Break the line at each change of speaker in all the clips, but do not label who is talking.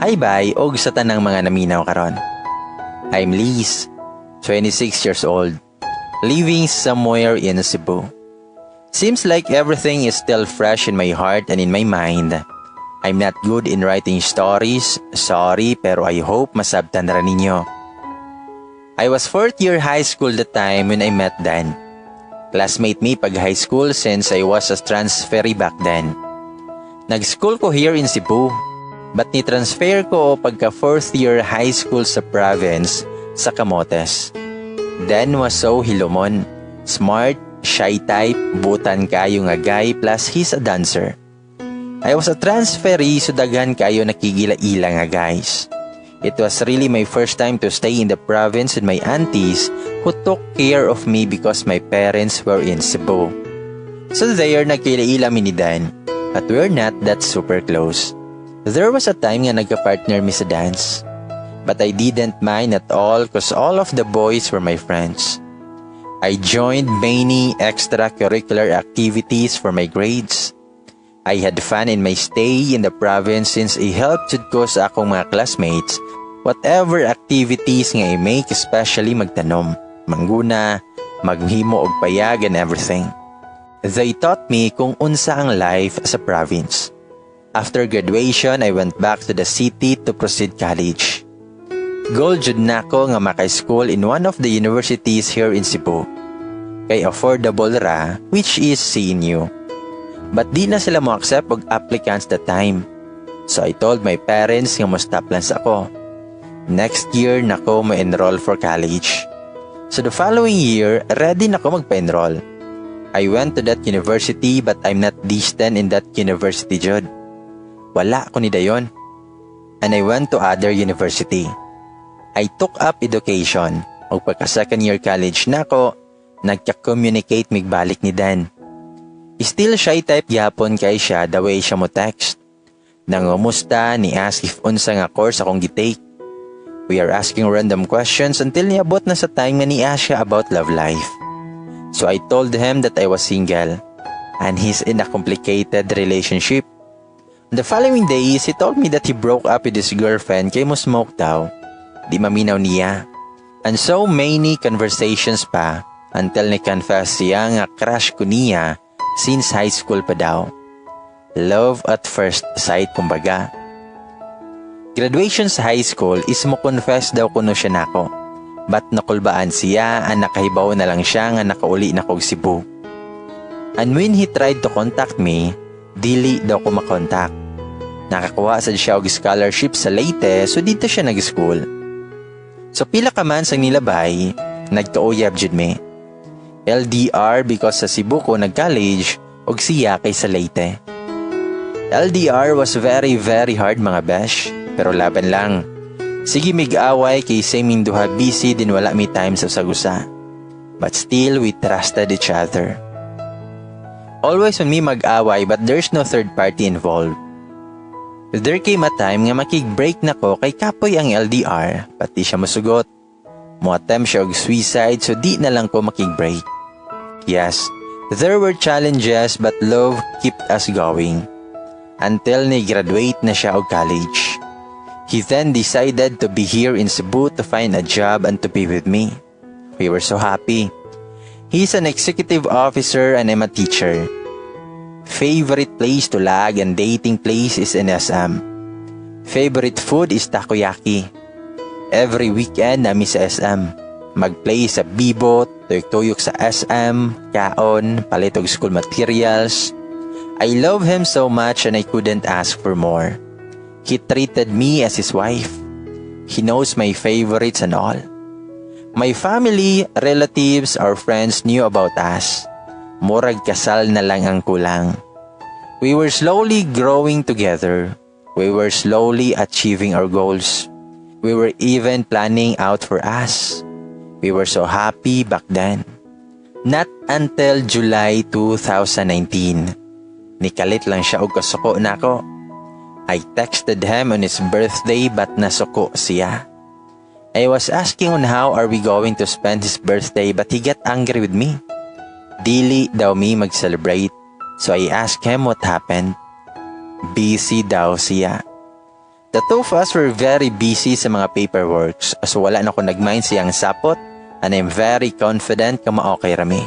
Hi bye og sa tanang mga naminaw karon. I'm Liz, 26 years old, living somewhere in Cebu. Seems like everything is still fresh in my heart and in my mind. I'm not good in writing stories, sorry pero I hope masabtan ra ninyo. I was 4th year high school the time when I met Dan. Classmate me pag high school since I was a transferee back then. Nag-school ko here in Cebu. But ni-transfer ko pagka 4th year high school sa province sa Camotes. Dan was so hilomon, smart, shy type, butan kayo nga guy plus he's a dancer. I was a transferee so daghan kayo nakigila-ila nga guys. It was really my first time to stay in the province with my aunties who took care of me because my parents were in Cebu. So there nagkila-ila mi ni Dan, but we're not that super close. There was a time nga nagka-partner mi sa dance. But I didn't mind at all cause all of the boys were my friends. I joined many extracurricular activities for my grades. I had fun in my stay in the province since I helped jud ko sa akong mga classmates whatever activities nga I-make, especially magtanom, mangguna, maghimo og payag and everything. They taught me kung unsa ang life sa province. After graduation, I went back to the city to proceed college. Goal jud nako nga maka-school in one of the universities here in Cebu. Kay affordable ra, which is CNU. But di na sila mo accept og applicants that time. So I told my parents nga mo stop lang ako. Next year nako ma-enroll for college. So the following year, ready nako magpa-enroll. I went to that university but I'm not distant in that university jud. Wala ko ni dayon. And I went to other university. I took up education. O pagka second year college na ako, nagka-communicate migbalik ni Dan. Still shy type yapon kay siya the way siya mo text. Nangumusta ni ask if unsa nga course akong gitake. We are asking random questions until niabot na sa time nga ni ask siya about love life. So I told him that I was single and he's in a complicated relationship. The following days, he told me that he broke up with his girlfriend kay mo smoke daw. Di maminaw niya. And so many conversations pa until ni-confess siya nga crush ko niya since high school pa daw. Love at first sight kumbaga. Graduation sa high school is mo confess daw kuno siya nako. But nakulbaan siya ang nakahibaw na lang siya nga nakauli na kog Cebu. And when he tried to contact me, dili daw ko makontak. Nakakuha sa siya og scholarship sa Leyte so dito siya nag-school. So pila ka man sang nilabay, nagkauyab jud me. LDR because sa Cebu ko nag-college og siya kay sa Leyte. LDR was very hard mga besh, pero laban lang. Sige mig-away kay saming duha busy din wala mi time sa sagusa. But still we trusted each other. Always when me mag-away but there's no third party involved. There came a time nga makig-break na ko kay kapoy ang LDR, pati siya masugot. Mo-attempt siya og suicide so di na lang ko makig-break. Yes, there were challenges but love kept us going. Until ni-graduate na siya og college. He then decided to be here in Cebu to find a job and to be with me. We were so happy. He's an executive officer and I'm a teacher. Favorite place to lag and dating place is in SM. Favorite food is takoyaki. Every weekend nami sa SM. Mag-play sa Bibo, tuyok-tuyok sa SM, kaon, palit og school materials. I love him so much and I couldn't ask for more. He treated me as his wife. He knows my favorites and all. My family, relatives, or friends knew about us. Murag kasal na lang ang kulang. We were slowly growing together. We were slowly achieving our goals. We were even planning out for us. We were so happy back then. Not until July 2019. Nikalit lang siya og kasuko nako. I texted him on his birthday but nasuko siya. I was asking on how are we going to spend his birthday but he got angry with me. Dili daw me mag-celebrate. So I asked him what happened. Busy daw siya. The two of us were very busy sa mga paperworks, so wala na ko nagmind siyang sapot, and I'm very confident ka maokay rami.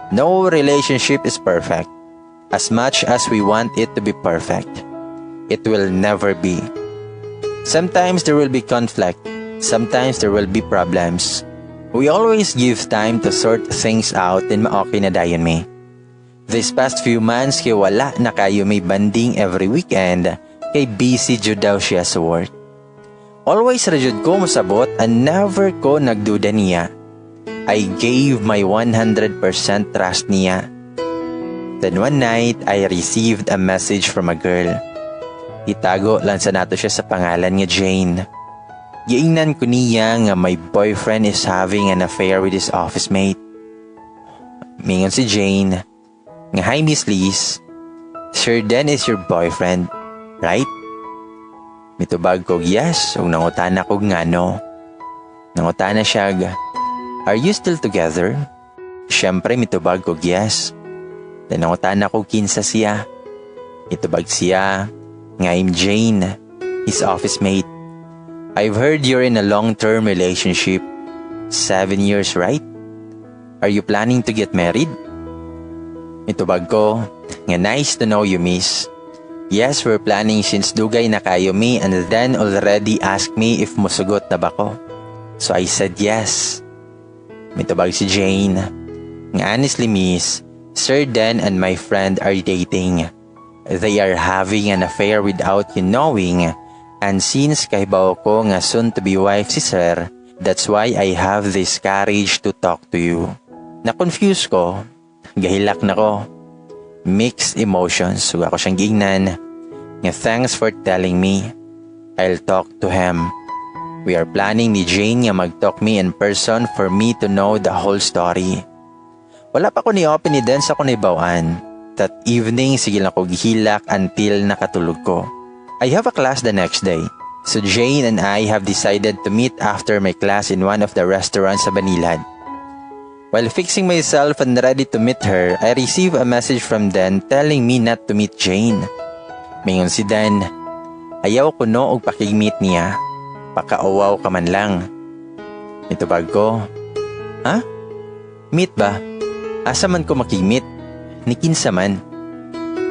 No relationship is perfect. As much as we want it to be perfect, it will never be. Sometimes there will be conflict. Sometimes there will be problems. We always give time to sort things out and maokay na dayon me. This past few months, kay wala na kayo may banding every weekend, kay busy jud daw siya sa work. Always rajud ko masabot and never ko nagduda niya. I gave my 100% trust niya. Then one night, I received a message from a girl. Itago lang sa nato siya sa pangalan nga Jane. Giingnan ko niya nga my boyfriend is having an affair with his office mate. Mingon si Jane, nga hi Miss Liz, sure then is your boyfriend, right? Mitubag ko yes, ug nangutana ko nga no. Nangutana siya, are you still together? Siyempre mitubag ko yes. Then nangutana ko kinsa siya. Mitubag siya, nga I'm Jane, his office mate. I've heard you're in a long-term relationship. 7 years, right? Are you planning to get married? Mitubag ko, nga nice to know you, miss. Yes, we're planning since dugay na kayo me and then already asked me if musugot na ba ko. So I said yes. Mitubag si Jane, nga honestly, miss, Sir Dan and my friend are dating. They are having an affair without you knowing. And since kahibaw ko nga soon to be wife si Sir, that's why I have this courage to talk to you. Na-confuse ko, gahilak na ko. Mixed emotions, so ako siyang giingnan. Nga thanks for telling me. I'll talk to him. We are planning ni Jane nga mag-talk me in person for me to know the whole story. Wala pa ko ni-open ni Dan sa ko naibawan. That evening, sige lang ko gihilak until nakatulog ko. I have a class the next day, so Jane and I have decided to meet after my class in one of the restaurants sa Banilad. While fixing myself and ready to meet her, I receive a message from Dan telling me not to meet Jane. Mingon si Dan, ayaw ko no og pakig-meet niya, pakauwaw ka man lang. Mitubag ko, ha? Meet ba? Asa man ko makig-meet? Ni kinsa man?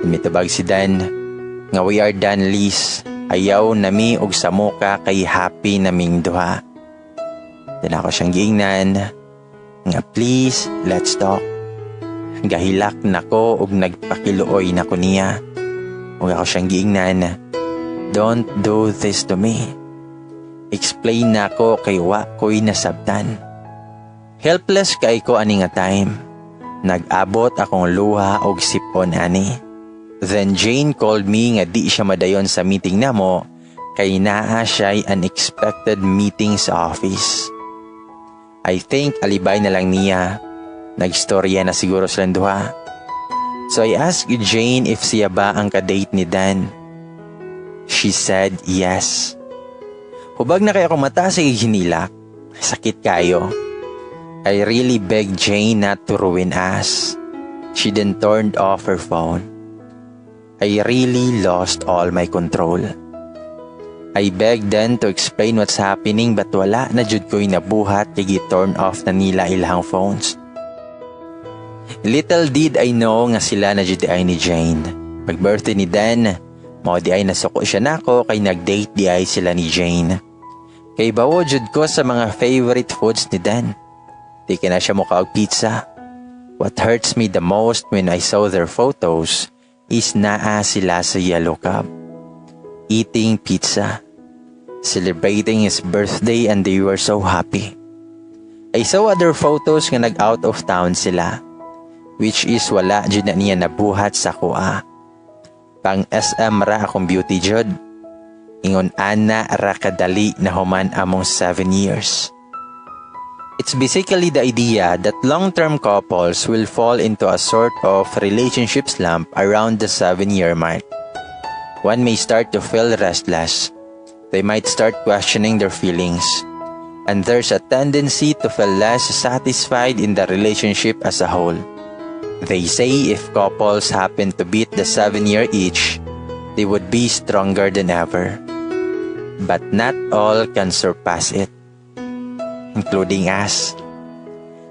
Mitubag si Dan, nga we are done Liz, ayaw nami og samuka kay happy naming duha. Then ako siyang giingnan, nga please, let's talk. Gahilak nako og nagpakiluoy nako niya. Ug ako siyang giingnan, don't do this to me. Explain nako kay wa ko'y nasabtan. Helpless kay ko ani nga time. Nag-abot akong luha og sipon ani. Then Jane called me nga di siya madayon sa meeting namo kay naa siya'y unexpected meeting sa office. I think alibay na lang niya. Nagstorya na siguro silang duha. So I asked Jane if siya ba ang kadate ni Dan. She said yes. Hubag na kaya akong mata sa hinilak. Sakit kayo. I really begged Jane not to ruin us. She then turned off her phone. I really lost all my control. I begged them to explain what's happening but wala na jud ko'y nabuhat kay gi-turn off na nila ilang phones. Little did I know nga sila na jud ay ni Jane. Pag-birthday ni Dan, mao di ay nasuko siya nako kay nag-date di ay sila ni Jane. Kay bawo jud ko sa mga favorite foods ni Dan. Di ka na siya mukha og pizza. What hurts me the most when I saw their photos is naa sila sa Yellow Cab, eating pizza, celebrating his birthday and they were so happy. I saw other photos nga nag-out of town sila, which is wala dyan na niya nabuhat sa kuha. Pang SM ra akong beauty jud. Ingon ana ra kadali na human among 7 years. It's basically the idea that long-term couples will fall into a sort of relationship slump around the 7-year mark. One may start to feel restless. They might start questioning their feelings. And there's a tendency to feel less satisfied in the relationship as a whole. They say if couples happen to beat the 7-year each, they would be stronger than ever. but not all can surpass it, including us.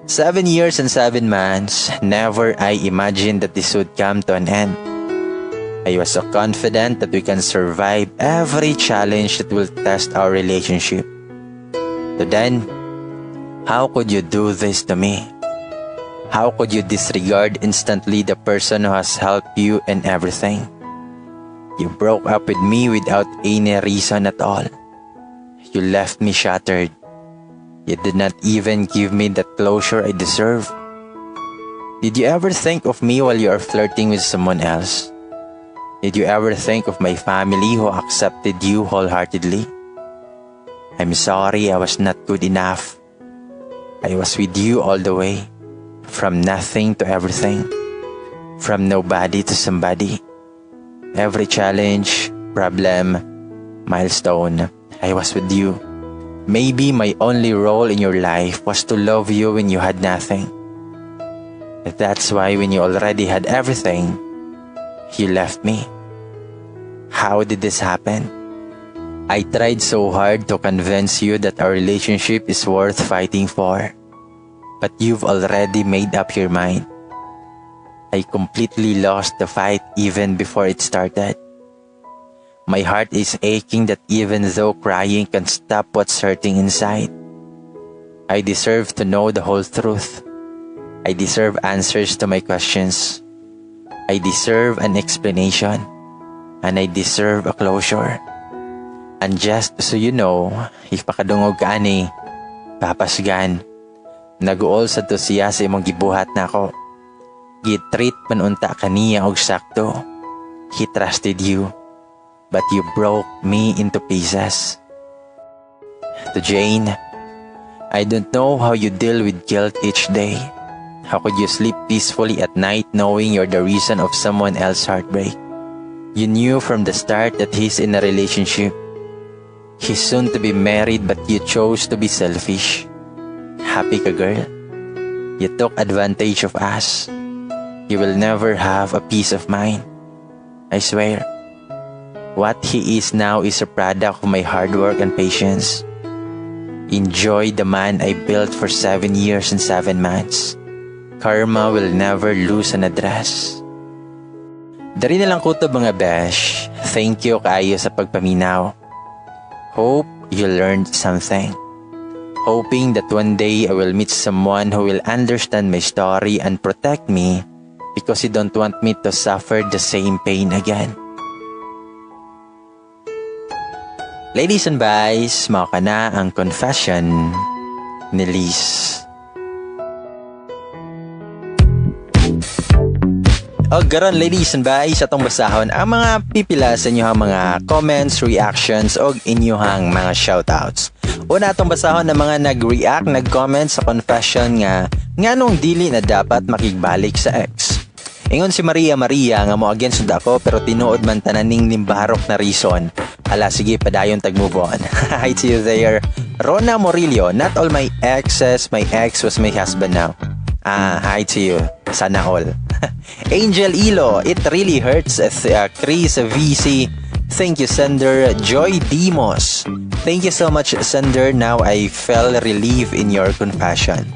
7 years and 7 months, never I imagined that this would come to an end. I was so confident that we can survive every challenge that will test our relationship. So then, how could you do this to me? How could you disregard instantly the person who has helped you in everything? You broke up with me without any reason at all. You left me shattered. You did not even give me the closure I deserve. Did you ever think of me while you are flirting with someone else? Did you ever think of my family who accepted you wholeheartedly? I'm sorry I was not good enough. I was with you all the way, from nothing to everything, from nobody to somebody. Every challenge, problem, milestone, I was with you. Maybe my only role in your life was to love you when you had nothing. That's why when you already had everything, you left me. How did this happen? I tried so hard to convince you that our relationship is worth fighting for, but you've already made up your mind. I completely lost the fight even before it started. My heart is aching that even though crying can stop what's hurting inside. I deserve to know the whole truth. I deserve answers to my questions. I deserve an explanation. And I deserve a closure. And just so you know, ipakadungog ka ani, papasgan. Naguol sa to siya sa imong gibuhat na ako. Gitreat man unta kaniya og sakto. He trusted you, but you broke me into pieces. To Jane, I don't know how you deal with guilt each day. How could you sleep peacefully at night knowing you're the reason of someone else's heartbreak? You knew from the start that he's in a relationship. He's soon to be married, but you chose to be selfish. Happy ka, girl? You took advantage of us. You will never have a peace of mind. I swear. What he is now is a product of my hard work and patience. Enjoy the man I built for 7 years and 7 months. Karma will never lose an address. Dari na lang ko to mga besh. Thank you kayo sa pagpaminaw. Hope you learned something. Hoping that one day I will meet someone who will understand my story and protect me because you don't want me to suffer the same pain again. Ladies and boys, mao ka na ang confession ni Liz. O garon ladies and boys, atong basahon ang mga pipila sa inyohang mga comments, reactions o inyohang mga shoutouts. Una atong basahon ng mga nag-react, nag-comment sa confession nga nganong dili na dapat makigbalik sa ex. Ingon si Maria nga mo against ako pero tinuod man tananing nimbarok na reason. Ala sige padayon tag-move on. Hi to you there. Rona Morillo, not all my exes, my ex was my husband now. Hi to you. Sana all. Angel Ilo, it really hurts. Chris VC, thank you sender. Joy Dimos, thank you so much sender. Now I felt relief in your confession.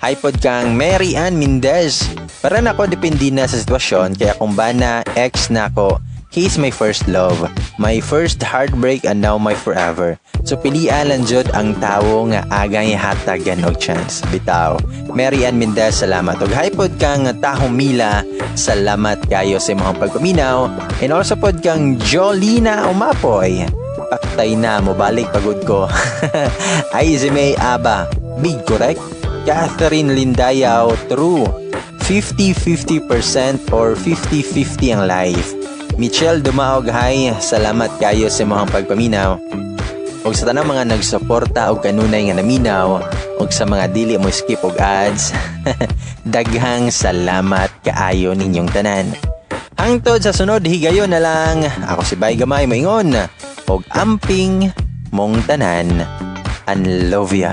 Hi pod kang Mary Ann Mendez. Para nako depende na sa sitwasyon kaya kung ba na ex na ko, he's my first love, my first heartbreak and now my forever. So pilian lang jud ang tawo nga agay hatagan og chance. Bitaw. Mary Ann Mendez, salamat. Og hi pod kang Tahong Mila, salamat kayo sa imong pagpaminaw. And also pod kang Jolina Umapoy. Paktay na mo balik pagod ko. Aizime Aba, big correct. Catherine Lindayaw, true. 50-50% or 50-50 ang life. Michelle Dumaog, hi. Salamat kayo sa imong pagpaminaw. Og sa tanang mga nagsuporta og kanunay nga naminaw, og sa mga dili mo skip og ads, daghang salamat kaayo ninyong tanan. Hangtod sa sunod higayon na lang, ako si Bay Gamay maingon, og amping mong tanan. And love ya.